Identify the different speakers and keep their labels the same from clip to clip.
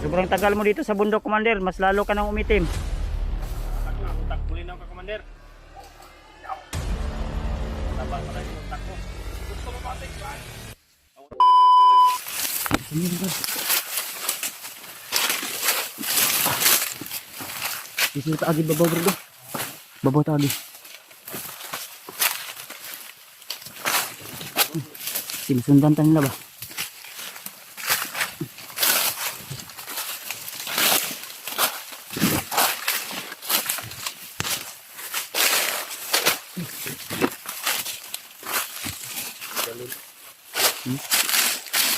Speaker 1: Sobrang tagal mo dito sa bundok, Commander. Mas lalo ka nang umitim.
Speaker 2: Utak ko linaw ka, Commander. Tabang pa tayo utak ko. Gusto mo matik ba?
Speaker 1: Sini ba? Dito taagi babaw bro. Babaw taagi. Sinusundan tayo nila ba?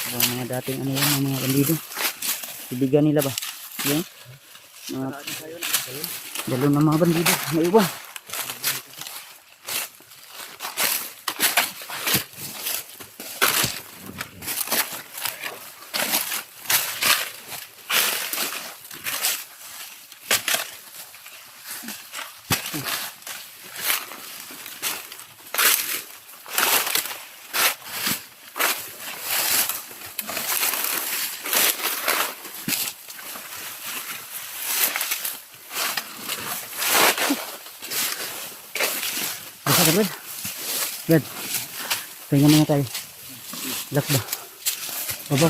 Speaker 1: Mga dating ano yan, mga bandido. Ibigan nila ba? Yan. Mga dalon ng mga bandido. Naiwan. Brad, Brad, pahinga muna tayo. Lock ba?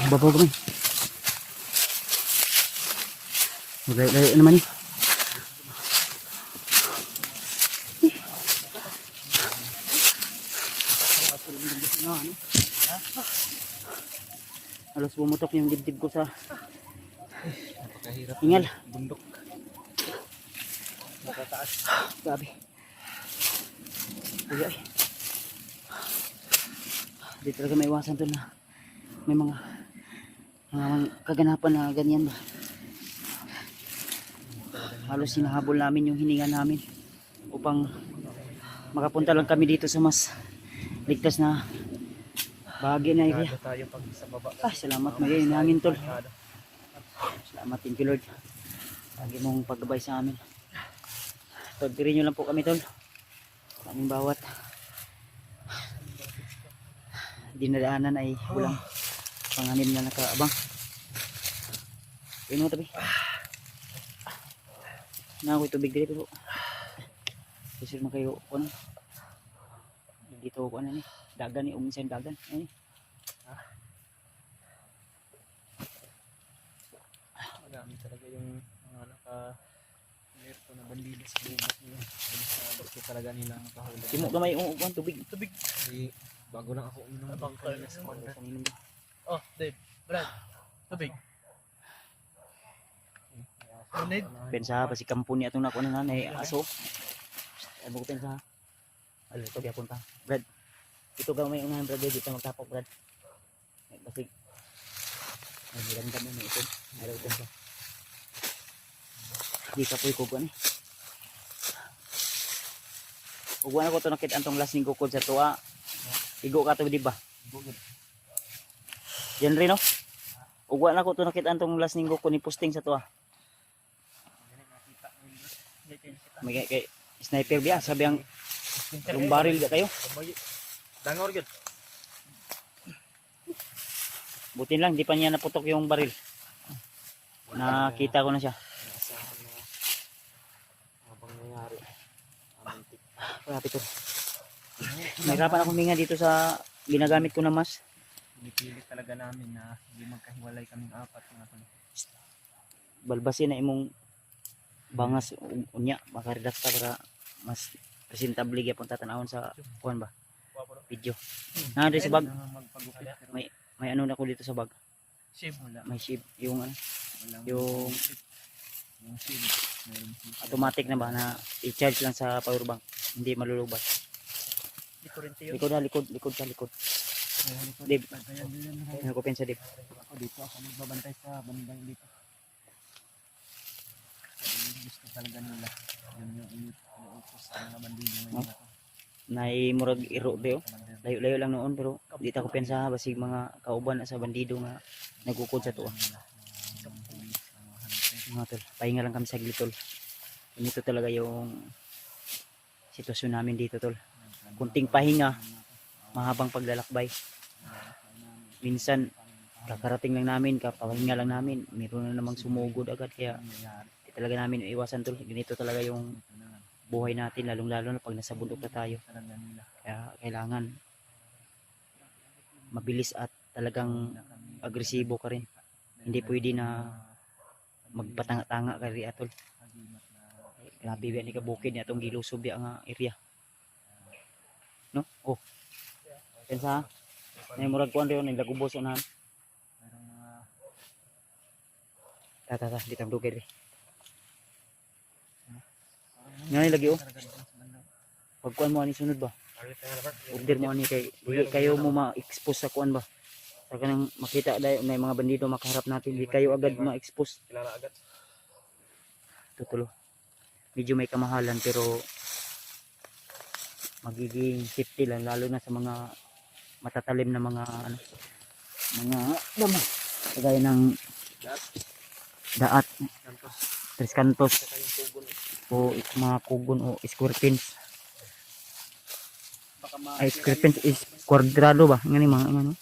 Speaker 1: Babaw kami. Layo naman eh. Halos bumutok yung dibdib ko sa
Speaker 2: Napakahirap.
Speaker 1: hingal.
Speaker 2: Bundok. Matataas.
Speaker 1: Grabe. Ay. Di talaga may iwasan to na may mga kaganapan na ganyan ba. Halos hinahabol namin yung hininga namin upang makapunta lang kami dito sa mas ligtas na bahagi na area.
Speaker 2: Tayo pag sa baba.
Speaker 1: Salamat may hangin tol. Salamat, thank you Lord. Lagi mong paggabay sa amin. Pagpirin nyo lang po kami tol. Aming bawat dinadaanan ay walang panganim na nakaabang. Ayun mo tabi. Nakoy tubig dito po. Kasi man kayo ano. Dito ko ano ni dagan ni uminsan dagan. Ay.
Speaker 2: Marami talaga yung mga naka-lerto na bandido sa bubat nila. Gusto talaga nila nakahuli.
Speaker 1: Simo gamay umuuban tubig.
Speaker 2: Kasi bago lang ako uminom ng kanina sa Commander.
Speaker 3: Oh, Dave, Brad, tubig. Unid?
Speaker 1: Pensa pa si kampo ni atong nakuha na nanay aso. Ay mo pensa. Alo to gyapon ta. Brad. Ito gamay unahan Brad dito magtapok Brad. Ay basig. Ay hiram mo ito. Ay pensa. Di ka poy kugo ni. Ugwan ako to nakit antong lasing kukod sa tuwa. Igo ka to di ba? Yan rin no? Ugwan ako to nakit antong lasing kukod ni posting sa tuwa. May kay sniper biya sabi ang yung baril ga kayo.
Speaker 2: Dangor gyud.
Speaker 1: Butin lang di pa niya naputok yung baril. Nakita ko na siya.
Speaker 2: Habang nangyari.
Speaker 1: Grabe to. Nahirapan akong huminga dito sa ginagamit ko na mas.
Speaker 2: Pinipilit talaga namin na hindi magkahiwalay kaming apat mga tol.
Speaker 1: Balbasin na imong bangas unya makaredakta para mas presentable gyapon tatanawon sa kuan ba video. Na sa bag
Speaker 2: Magpagupit pero
Speaker 1: may ano na ko dito sa bag.
Speaker 3: Shave.
Speaker 2: wala.
Speaker 1: May ship yung ano,
Speaker 2: Walang
Speaker 1: yung
Speaker 2: SIM. Mayroong SIM.
Speaker 1: automatic na ba na i-charge lang sa power bank. Hindi malulubat.
Speaker 3: Di kurente yun.
Speaker 1: Likod sa likod. Dib. Ano ko pensa dib.
Speaker 2: Ako dito ako magbabantay sa bandang dito. Gusto talaga nila. Yun yung inutos sa mga bandido ngayon na to.
Speaker 1: Nay murag iro beo. Layo-layo lang noon pero di ta ko pensa basig mga kauban na sa bandido nga nagukod sa tuwa. Mga tol, pahinga lang kami saglit tol. Ganito talaga yung sitwasyon namin dito tol. Kunting pahinga, mahabang paglalakbay. Minsan kakarating lang namin, kapahinga lang namin, meron na namang sumugod agad, kaya di talaga namin iwasan tol. Ganito talaga yung buhay natin, lalong lalo na pag nasa bundok na tayo. Kaya kailangan mabilis at talagang agresibo ka rin. Hindi pwede na magpatanga-tanga ka rin atol. Grabe ba ni kabukid ni atong gilusob ya nga area. No? Oh. Pensa. May murag kuan rin nilagubos unahan. Ta di tang dugay rin. Nga lagi oh. Pag kuan mo ani sunod ba? Order mo ani kay dili kayo mo ma-expose sa kuan ba? Saka nang makita dahil may mga bandido makaharap natin, di kayo agad ma-expose.
Speaker 2: Kilala agad.
Speaker 1: Tutulo. Medyo may kamahalan pero magiging safety lang lalo na sa mga matatalim na mga ano, mga damo. Kagaya ng daat, Tres Cantos o mga kugon o scorpions. Ay scorpions is kwadrado ba? Ngani mga ano?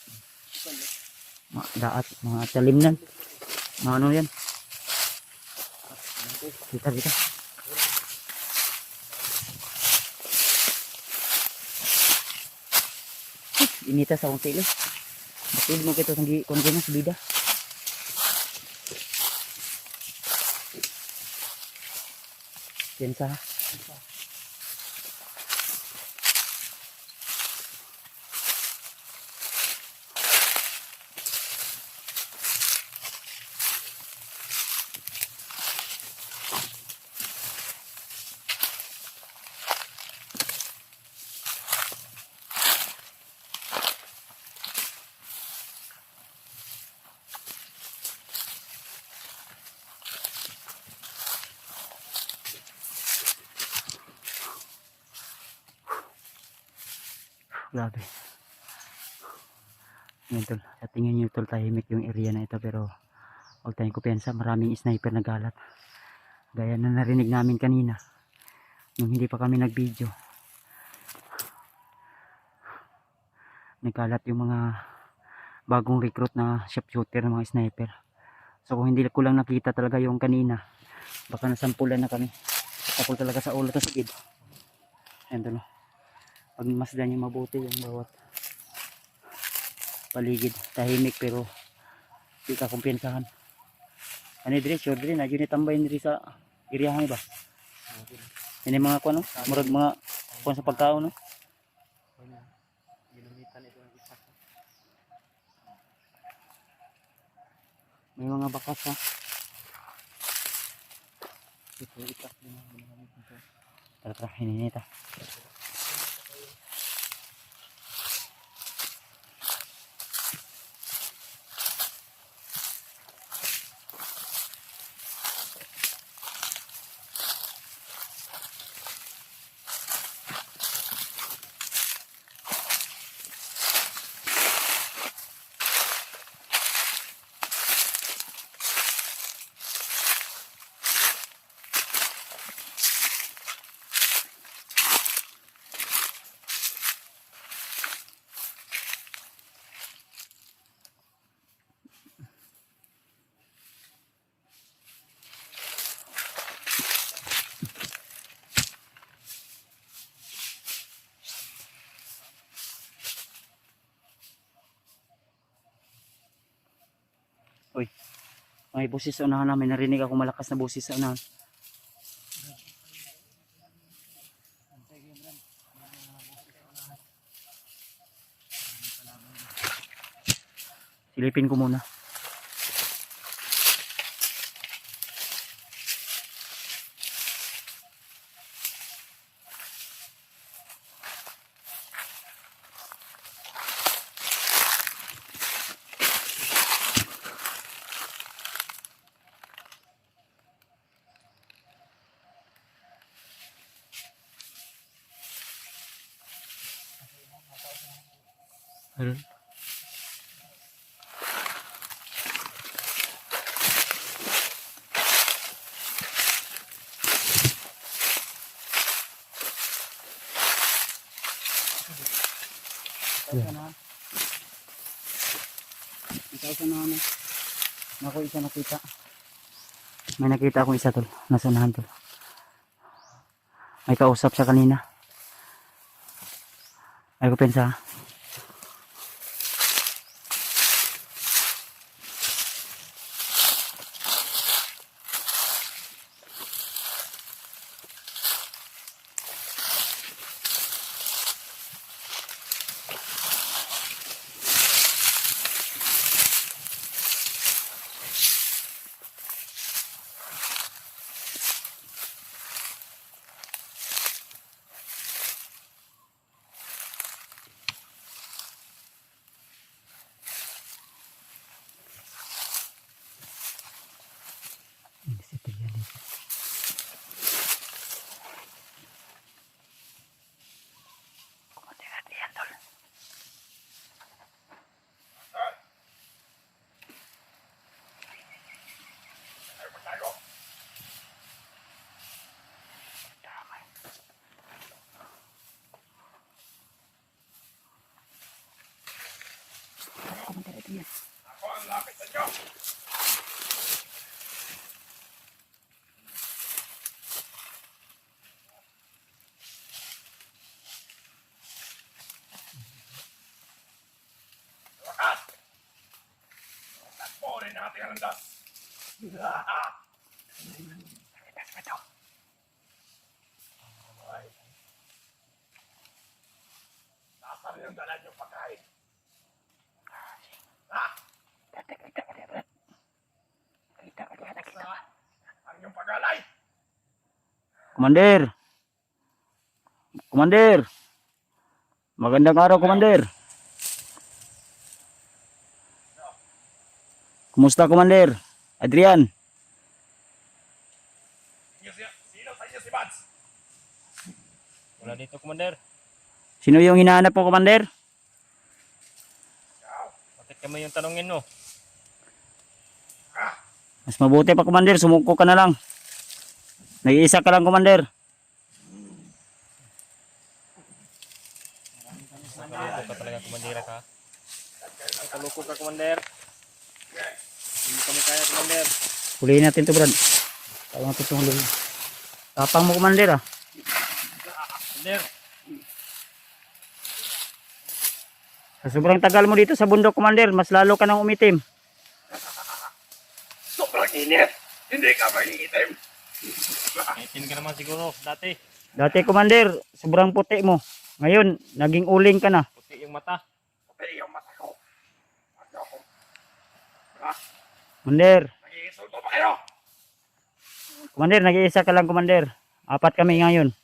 Speaker 1: Daat, mga talimnan. Mga ano yan? Kita. Inita sa akong silo. Bakit mo kito sang kongena sa bida? Jensa. Grabe. Yan tol. Sa tingin nyo tol, tahimik yung area na ito pero huwag tayong kupensa. Maraming sniper na galat. Gaya na narinig namin kanina nung hindi pa kami nag-video. Nagkalat yung mga bagong recruit na sharpshooter ng mga sniper. So kung hindi ko lang nakita talaga yung kanina, baka nasampulan na kami. Tapol talaga sa ulo to sigid. Yan tol. Pagmasdan yung mabuti yung bawat paligid. Tahimik pero di ka kumpiyansahan. Ano diri sure diri na yun tambay diri sa iriyahan ba? Ini mga kuno, murag mga kuno sa pagkaon no. May mga bakas ha. Ito itak din mga tara hininita. Uy, may busis sa unahan namin. Narinig ako malakas na busis sa unahan. Silipin ko muna.
Speaker 2: Ayun.
Speaker 1: Isa na ano. Ako isa nakita. May nakita akong isa tol. Nasa unahan tol. May kausap siya kanina. Ay ko pensa. Komander. Komander. Magandang araw, Komander. Kumusta, Komander? Adrian.
Speaker 2: Wala dito, Commander.
Speaker 1: Sino yung hinahanap mo, Komander?
Speaker 2: Bakit kami yung tanongin mo?
Speaker 1: Mas mabuti pa, Komander. Sumuko ka na lang. Nag-iisa ka lang, Komander.
Speaker 2: Kaloko ka talaga, Commander ka. Kaloko ka, Commander. Hindi kami kaya, Commander.
Speaker 1: Pulihin natin to, Brad. Tawag natin itong huli. Tapang mo, Komander, ah.
Speaker 2: Commander.
Speaker 1: Sa sobrang tagal mo dito sa bundok, Komander, mas lalo ka nang umitim.
Speaker 4: Sobrang init. Hindi ka maiitim.
Speaker 2: Itin ka naman siguro, dati.
Speaker 1: Dati, Komander, sobrang puti mo. Ngayon, naging uling ka na.
Speaker 2: Puti yung mata.
Speaker 4: Pati yung mata ko. Ano ako?
Speaker 1: Komander,
Speaker 4: Nag-iisulto pa kayo?
Speaker 1: Komander, nag-iisa ka lang, Komander. Apat kami ngayon.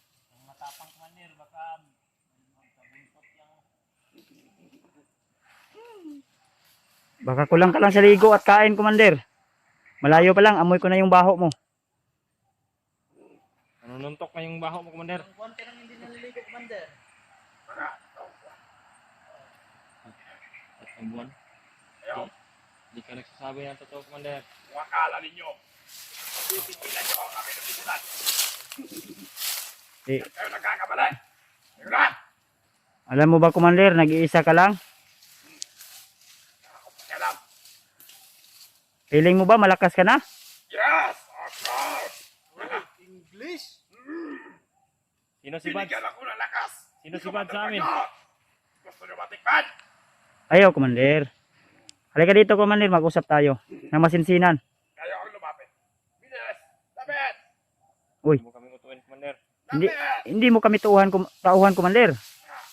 Speaker 2: Matapang, Commander, baka
Speaker 1: Baka kulang ka lang sa ligo at kain, Komander. Malayo pa lang, amoy ko na yung baho mo.
Speaker 2: nanununtok na yung baho mo, Commander.
Speaker 3: Ang konti lang hindi naliligo, Commander.
Speaker 2: At ang buwan. Hindi ka nagsasabi ng totoo, Commander.
Speaker 4: Kung akala ninyo, pagpipigilan nyo ang aming nabisilan.
Speaker 1: Eh,
Speaker 4: Kayo nagkakamali. Kayo na!
Speaker 1: alam mo ba, Komander, nag-iisa ka lang?
Speaker 4: Ako pakialam.
Speaker 1: Feeling mo ba malakas ka na?
Speaker 4: Yes! Of course!
Speaker 3: English?
Speaker 2: Sino si Bad?
Speaker 4: Binigyan ako ng lakas.
Speaker 2: Sino si Bad sa amin?
Speaker 4: Gusto nyo matikman?
Speaker 1: Ayaw, Komander. Halika dito, Komander, mag-usap tayo. Ng masinsinan.
Speaker 4: Kayo ang lumapit. Bilis! Lapit!
Speaker 1: Uy,
Speaker 2: Hindi mo kami utuin, Commander.
Speaker 1: hindi,
Speaker 4: Lapit!
Speaker 1: hindi mo kami tauhan, Komander.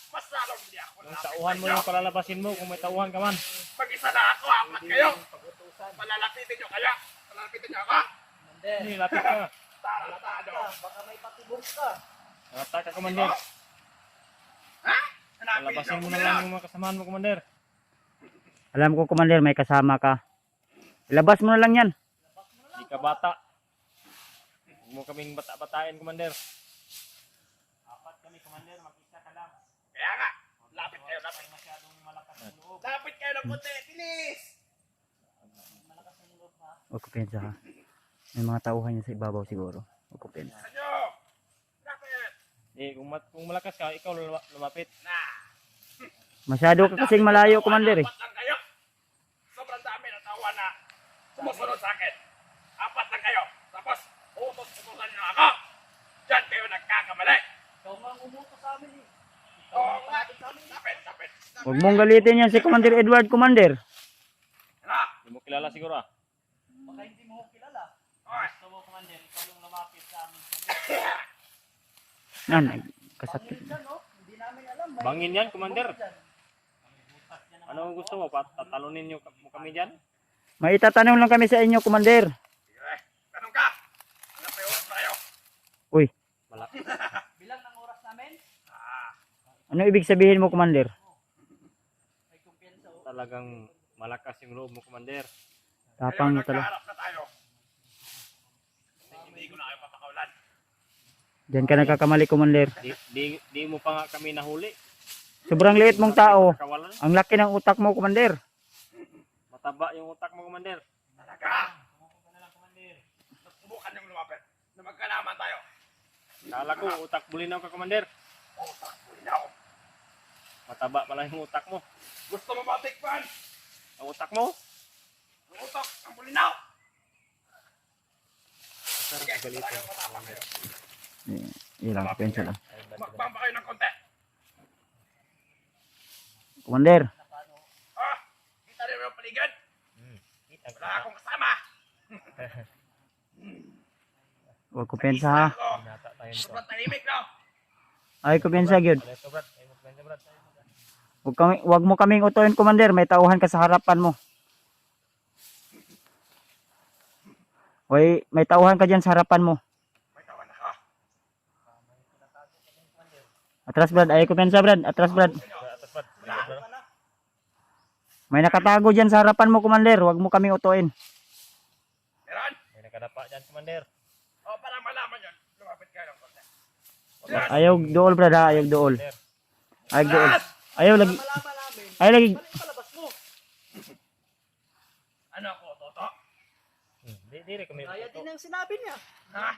Speaker 4: Mas lalong hindi ako
Speaker 2: Yung
Speaker 4: lalapit
Speaker 2: tauhan mo
Speaker 4: sa inyo.
Speaker 2: yung palalabasin mo kung may tauhan ka man.
Speaker 4: Mag-isa na ako, apat kayo. Palalapitin nyo kaya. Palalapitin nyo ako.
Speaker 3: Commander.
Speaker 2: Hindi, lapit ka.
Speaker 4: Taratado.
Speaker 3: Baka may patibok ka.
Speaker 2: Nata ka, Commander.
Speaker 4: Ha? Hanapin
Speaker 2: Palabasin
Speaker 4: nyo
Speaker 2: mo
Speaker 4: ako
Speaker 2: na
Speaker 4: nila.
Speaker 2: lang yung mga kasamahan mo, Commander.
Speaker 1: Alam ko, Komander, may kasama ka. Ilabas mo na lang yan.
Speaker 2: Hindi ka bata. Huwag mo kaming bata-batain, Commander. Apat kami, Commander. Mag-isa ka lang.
Speaker 4: Kaya nga. Lapit kayo, lapit.
Speaker 2: Masyadong malakas ang loob.
Speaker 4: Lapit kayo ng konti. Bilis!
Speaker 1: Huwag ko pensa ka. May mga tauhan niya sa ibabaw siguro. Huwag ko pensa.
Speaker 4: Ano? Lapit!
Speaker 2: Eh, kung malakas ka, ikaw lumapit.
Speaker 4: Na!
Speaker 1: Masyado ka kasing malayo, Komander, eh.
Speaker 4: Apat lang kayo. Sobrang dami sumusunod sa akin. Apat lang kayo. Tapos, utos-utosan niyo ako. Diyan kayo nagkakamali.
Speaker 3: Ikaw nga ang umutos sa amin eh.
Speaker 4: Oo nga. Lapit.
Speaker 1: Huwag mong galitin yan si Commander Edward, Commander.
Speaker 4: Hala.
Speaker 2: Hindi mo kilala siguro ah.
Speaker 3: Baka hindi mo ko kilala.
Speaker 4: Oy.
Speaker 3: Gusto mo, Commander, ikaw yung lumapit sa amin.
Speaker 1: Yan, kasakit.
Speaker 3: Pangit yan, no? Hindi namin alam. May-
Speaker 2: Bangin yan, Commander.
Speaker 3: Dyan.
Speaker 2: Ano ang gusto mo? Tatalunin niyo mo kami dyan?
Speaker 1: May itatanong lang kami sa inyo, Commander.
Speaker 4: Sige. Tanong ka. Alam may oras na kayo.
Speaker 1: Uy,
Speaker 3: Bilang ng oras namin,
Speaker 1: ano ibig sabihin mo, Commander?
Speaker 3: may kumpiyansa.
Speaker 2: Talagang malakas yung loob mo, Commander.
Speaker 1: Tapang mo
Speaker 4: Ngayon,
Speaker 1: talaga.
Speaker 4: nagkaharap na tayo. Hindi ko na kayo papakawalan.
Speaker 1: Diyan ka nagkakamali, Commander.
Speaker 2: Di mo pa nga kami nahuli.
Speaker 1: Sobrang liit mong tao.
Speaker 2: Kawalan.
Speaker 1: Ang laki ng utak mo, Commander.
Speaker 2: Mataba yung utak mo, Commander.
Speaker 4: Talaga. Subukan yung lumapit. Na magkalaman tayo.
Speaker 2: Kala ko, utak bulinaw ka, Commander.
Speaker 4: Utak mo linaw.
Speaker 2: Mataba pala yung utak mo.
Speaker 4: Gusto mo ba tikpan?
Speaker 2: Ang utak mo?
Speaker 4: Ang utak ang bulinaw.
Speaker 2: Sarap
Speaker 4: Sige,
Speaker 2: galit.
Speaker 4: talagang matapang kayo.
Speaker 1: Ilang pensa lang.
Speaker 4: Makbang pa kayo ng konti.
Speaker 1: Commander,
Speaker 4: Ah, kita rin yung paligid. Wala akong kasama.
Speaker 1: huwag ko pensa ha.
Speaker 4: Ako, sobrang tahimik, no?
Speaker 1: Ay ko pensa, gyud. Huwag mo kaming utuin, Commander. May tauhan ka sa harapan mo. May tauhan ka dyan sa harapan mo.
Speaker 4: May tawan ako.
Speaker 1: Atras, Brad. Ay ko pensa, Brad. Atras, Brad. May nakatago dyan sa harapan mo, Commander. Huwag mo kaming utuin.
Speaker 4: Meron?
Speaker 2: May nakadapa dyan, Commander.
Speaker 4: O, para malaman yun, lumapit kayo ng konti.
Speaker 1: Ayaw dool, Brad ha. Ayaw dool. Ayaw dool. Ayaw lagi.
Speaker 3: Malaman namin.
Speaker 1: Ayaw lagi.
Speaker 3: Balik palabas mo.
Speaker 4: Ano ako, Toto?
Speaker 2: Di rin kami.
Speaker 3: Kaya din ang sinabi niya.
Speaker 4: Ha?